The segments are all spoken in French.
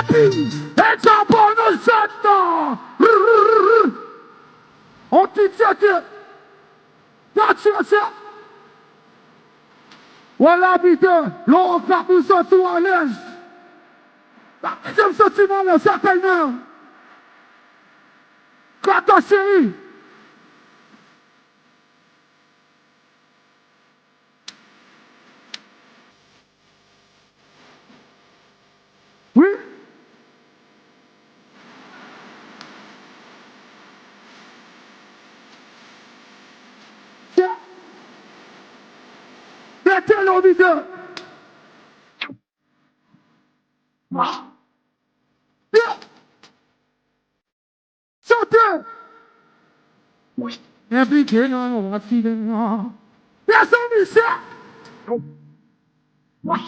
puis, et ça pour nous autres. On te dit que, t'as ça. Voilà, putain, l'on va vous sortir en l'aise. Deuxième sentiment, là, ça s'appelle non. Quand ta série. Oui? Mettez l'auditeur. Sautez. Oui. Impliqué dans mon accident. Personne ne sait. Oui.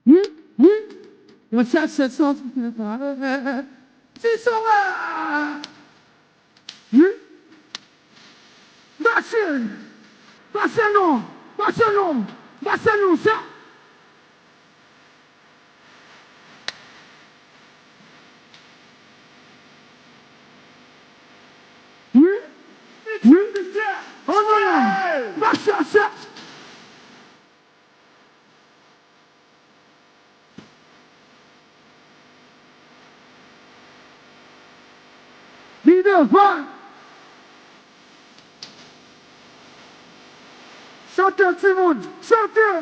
Oui. Oui. Ça, c'est ça. C'est ça. Oui. Machine. Passez-nous. Passez-nous. Passez-nous, ça. Oui. Oui. On va. Passez ça. Leader, va. Chantez, tout le monde. Chantez.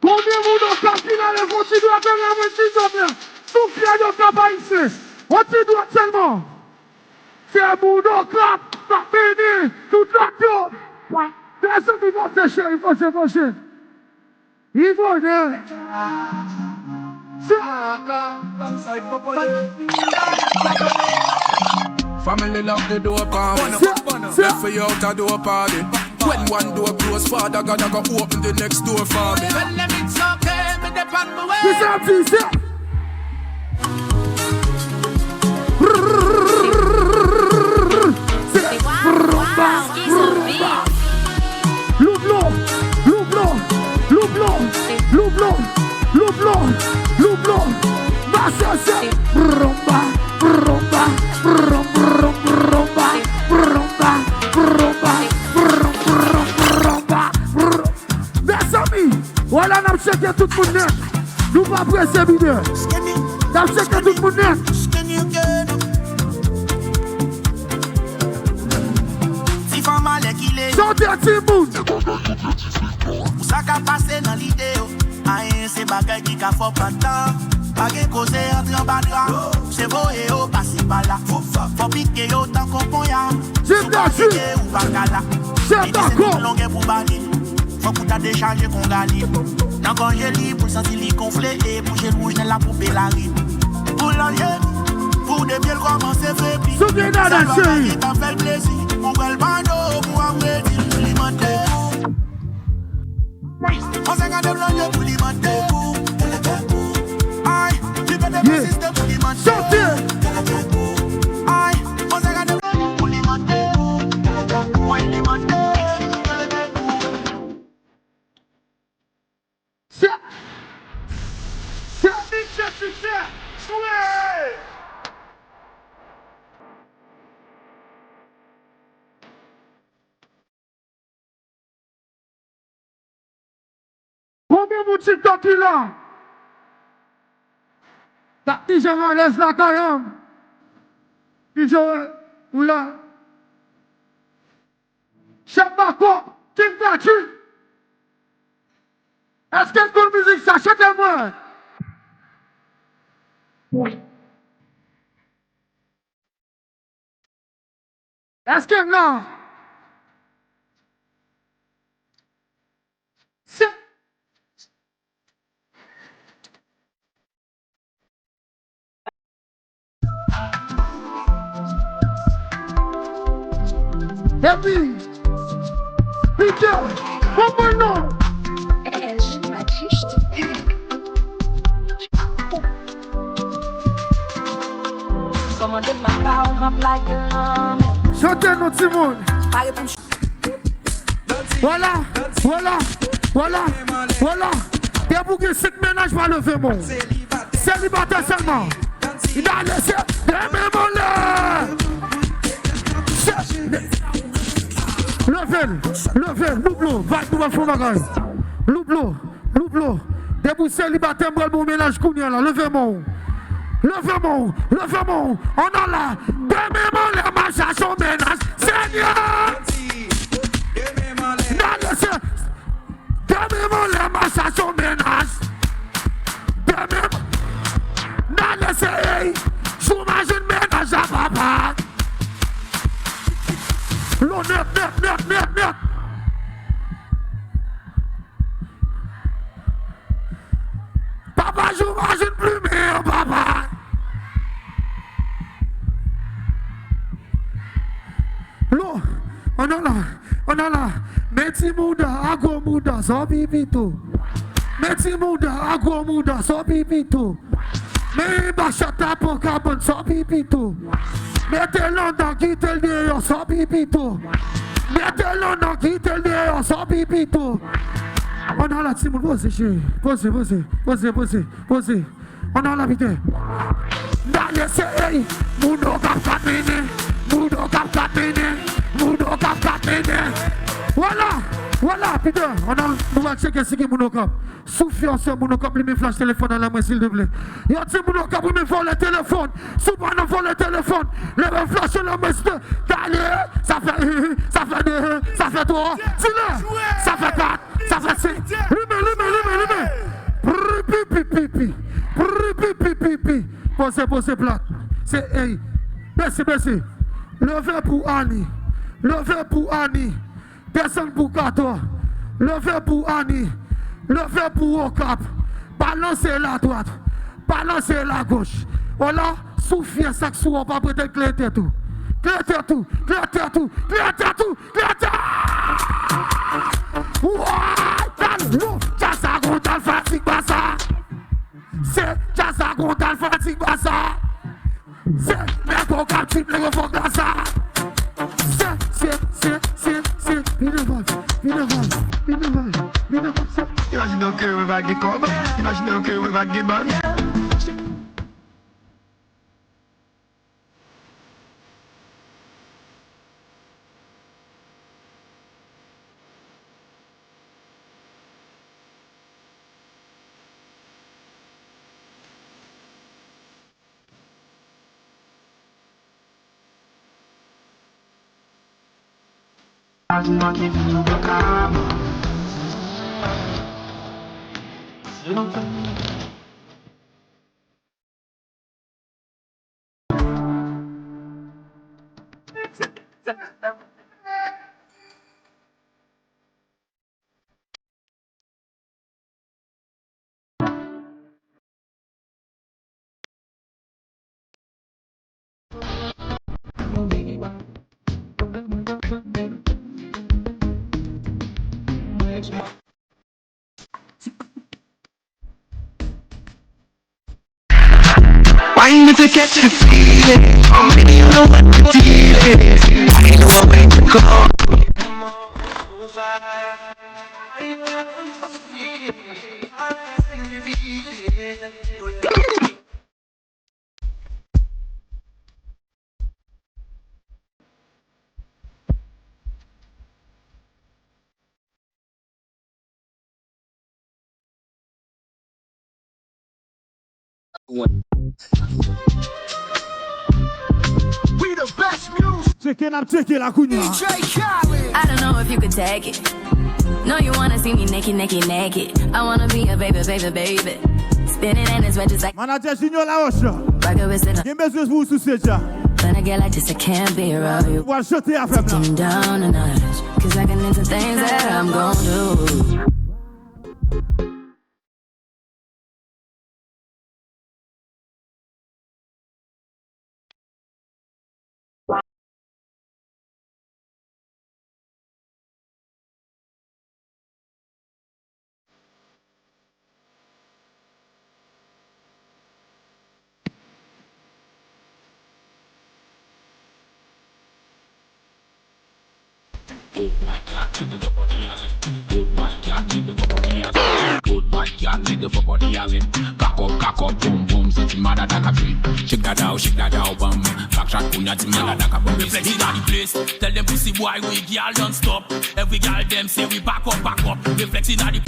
Combien de temps final et continue à faire la moitié de souffle de cap ici. On te doit seulement. C'est un bout de clap, ça finit, tout l'action. Personne qui va sécher, il faut se pencher. Il faut dire. Family lock the door for me. Left for you out a door party. When one door close, Father God I go open the next door for me. When them it's okay, me dep on my way. This up, this up. Loublon, Bassassa, rumba, rumba, rumba, rumba, rumba, rumba, rumba. Mes amis, voilà, nous checkons tout le monde net. Nous pas presser vidéo. Nous checkons tout le monde net. Chantez à Timoun. Ça qu'a passé dans l'idée. Aïe, c'est bagay qui qu'a fait pas de temps. Bagay causé entre en bas de rang. C'est beau et au passé par là. Faut piquer autant qu'on peut y aller. J'ai bien sûr. Ou bacala. C'est d'accord. Pour bali. Faut qu'on t'a déchargé qu'on gagne. Dans quand j'ai libre, pour sentir les conflits et pour j'ai rouge dans la poupée la rime. Pour l'enlever, pour des biens comment c'est fait. Souviens dans la série. Ça va fait plaisir. Pour le bando, pour avoir dit l'alimenter. On s'est gardé blanc pour l'alimenter. Aïe, tu peux te système pour l'alimenter. Chantez. Aïe, on s'est gardé blanc pour l'alimenter. Pour l'alimenter. Combien de TikTok il a? T'as dit, je me laisse la carrière. Puis je, ou là. Chef Marco, qui me fait tu? Est-ce que pour musique, ça chante moi? Oui. Est-ce que non? C'est. Et puis, Peter, comment non? Chantez notre Simone. Voilà, voilà, voilà, voilà, Debout que 5 ménages va lever mon. Célibataire seulement. Il a laissé des mémoires. Levez, louplo, va nous faire magaille. Louplo. Debout célibataire, moi mon ménage kounia là, levez mon. On a là, demain les marches à son ménage, Seigneur. Demain les marches à son ménage. Demain, laissez, j'imagine ménage à papa. L'eau net. Papa, j'imagine plus meilleur, papa. L'eau, on a là. Meti muda, agro muda, so pipito. Meti muda, agro muda, so pipito. Me bachata pour carbone, so pipito. Mettez London, quittez le dehors, so pipito. Mettez London, quittez le dehors, so pipito. On a la team, posez. On a la vite. Dans les séries, Mouno cap capéné. Voilà, Peter. On va checker ce qui est Mouno cap. Souffle sur Mouno cap, lui me flash téléphone à la main, s'il te plaît. Il y a un Mouno cap, lui me vole le téléphone. Souvent, on vole le téléphone. Les me flash la main, ça fait 2, ça fait 3. Dis-le, ça fait 4, ça fait 5. Lui-même. Posez plate. C'est, hey, baissez. Levez pour Annie. Descends pour Kato. Levez pour Annie. Levez pour Okap. Balancez la droite. Balancez la gauche. Voilà, souffle ça que on va prêter cléter tout. C'est Jazagon dans le fatigue bassa. C'est Merco Captif le refond dans ça. C'est Binevol. Imaginons que on va gagner comme. Imaginons que on va gagner ban. I do not give you the karma. Why need to get to feel it? Oh, maybe you know what to feel it. I know a way to go. We the best music. I'm checking la kunya. I don't know if you could take it. No, you wanna see me naked. I wanna be a baby. Spinning in his red just like Manager Junior La Roche. Rocket with it. Give me this vous sous seja. When I get like this, I can't be around you. What shot you after Taking down a notch, 'cause I can into things that I'm gon' do. girl, make the fuck out the alley. Cock up, boom, boom, so the mother that a free. Shake that out, bum. Backshot, punya, the mother that a bum. Reflex in the place. Tell them pussy boy we girl don't stop. Every girl them say we back up. Reflex in the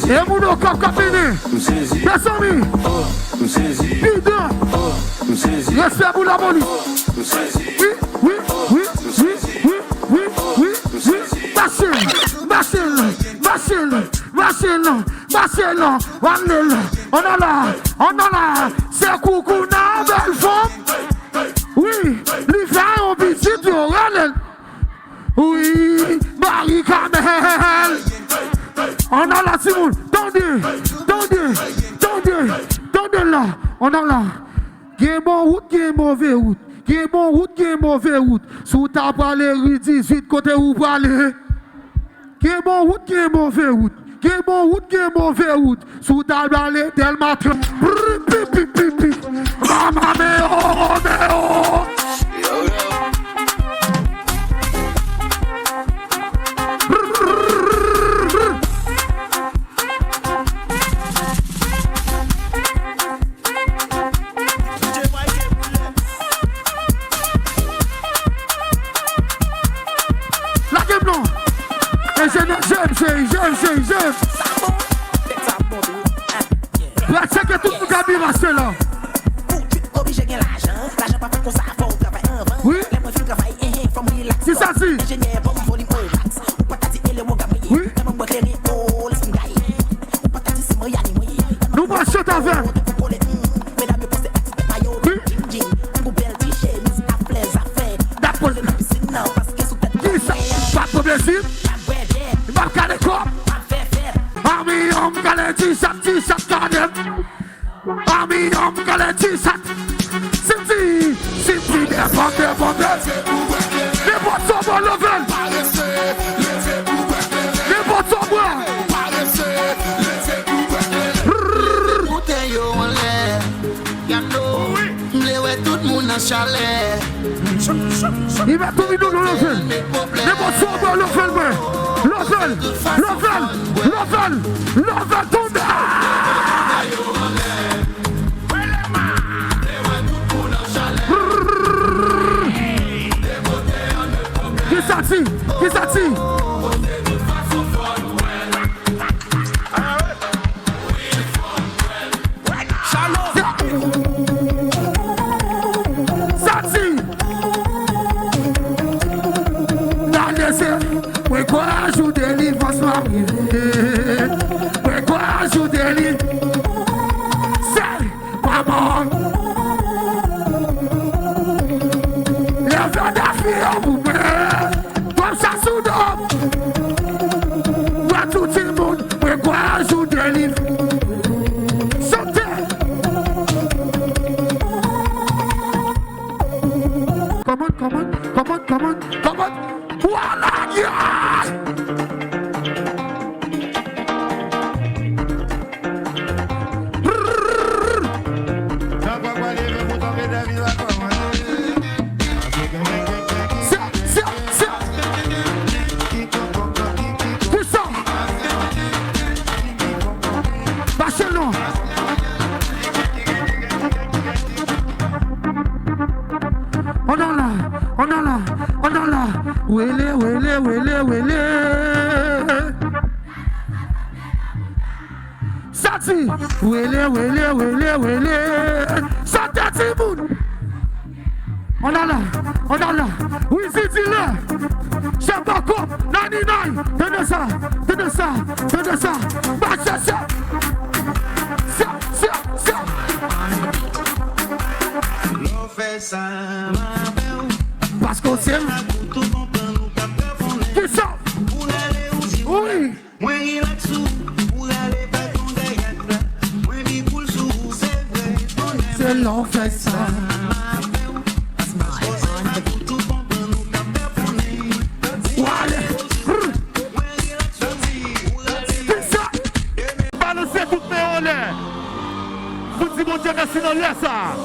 E mudou com a cabine. Pensa em mim. Vida. Recebe o laboli. Vacile. On a là. C'est coucou na belle femme. Oui, l'hiver on petit du relais. Oui, Marie Camel. On a là, Simon. Tendez là. On a là. Game bon route, game mauvais route. Game bon route, game mauvais route. Sous ta parlé, rue 18, côté où parler. Game bon route, game mauvais route. Game bon route, game mauvais route. Sous ta parlé, tellement trop. Romeo. J'aime. La check est tout le gabi raché là. Oui. C'est ça si. Oui. Nous marchons avec. Oui. Qui ça? Pas de problème. Marca de corps. Ami homme galère t-shirt cadem. Ami homme galère t-shirt. C'est des les boîtes sont bonnes level. Les boîtes sont bonnes. Bouteille en l'air. Y'a ouais tout le monde en chalet. Il va tout dans le level. Les boîtes sont bonnes level. Level, tombe. Qui ça dit? Mais quoi ajouter les faces mariées? Mais quoi ajouter les... C'est maman. Les enfants d'affaires en poupée. Comme ça sous d'homme. Toi tout le monde. Mais quoi ajouter les... Chantez. Comment? Voilà, yeah! On a là. Wele. Sati. Wele. Sati Timoun. On a là. Oui, c'est là. Chabako, 99. Tenez ça. Marche ça. L'on fait ça, ma belle. Parce qu'on s'aime. Qui ça? Oui. Moi il a dessous, pour aller faire ton dégât. Moi il coule sous, c'est vrai. C'est l'on fait ça. Dieu merci dans l'air ça.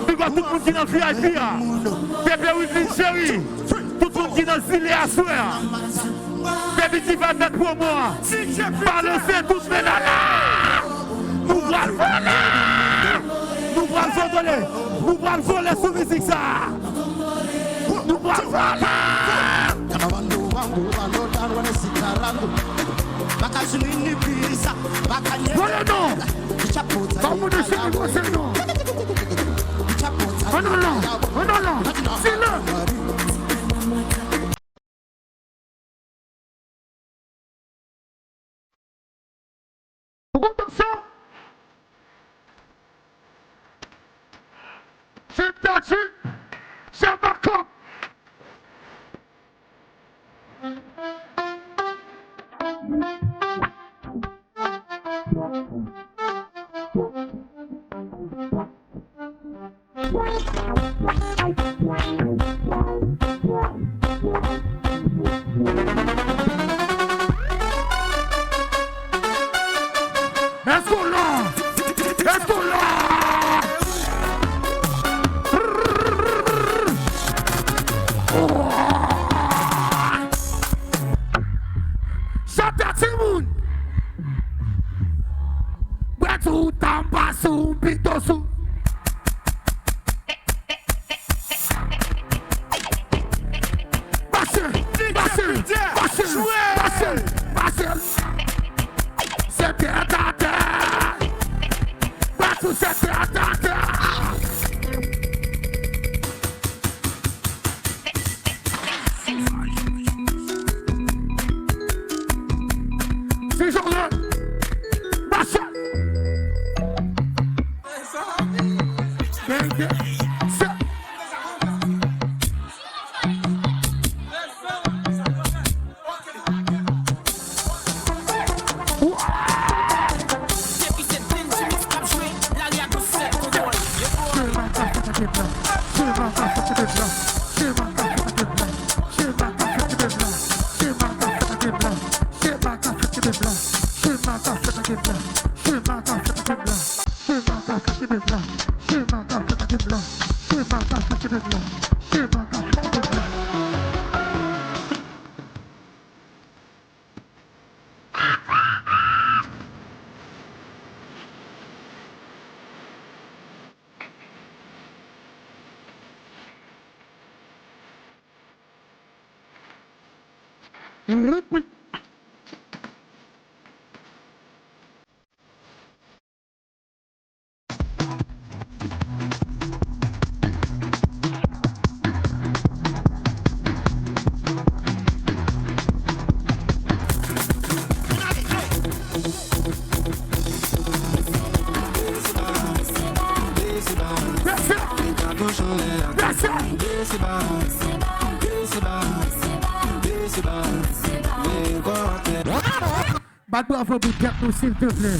Big up tout le monde qui est dans VIP. Bébé Weekly Chéri. Tout le monde qui est dans Zilé à soir. Bébé qui va mettre pour moi. Balancer toutes mes nanas. Nous allons voler. Nous allons voler. Nous allons voler sous musique ça. Nous allons voler. Voilà non. Vamos descer com você não. Oh non non. Oh non non. C'est là. Attention. C'est parti. C'est parti. Let's go long. Let's go long. Shut that Simon. Betu tampa su pitosu. C'était attaqué. Betu c'était attaqué. C'est genre-là. Bad bravo, big gap, s'il te plaît.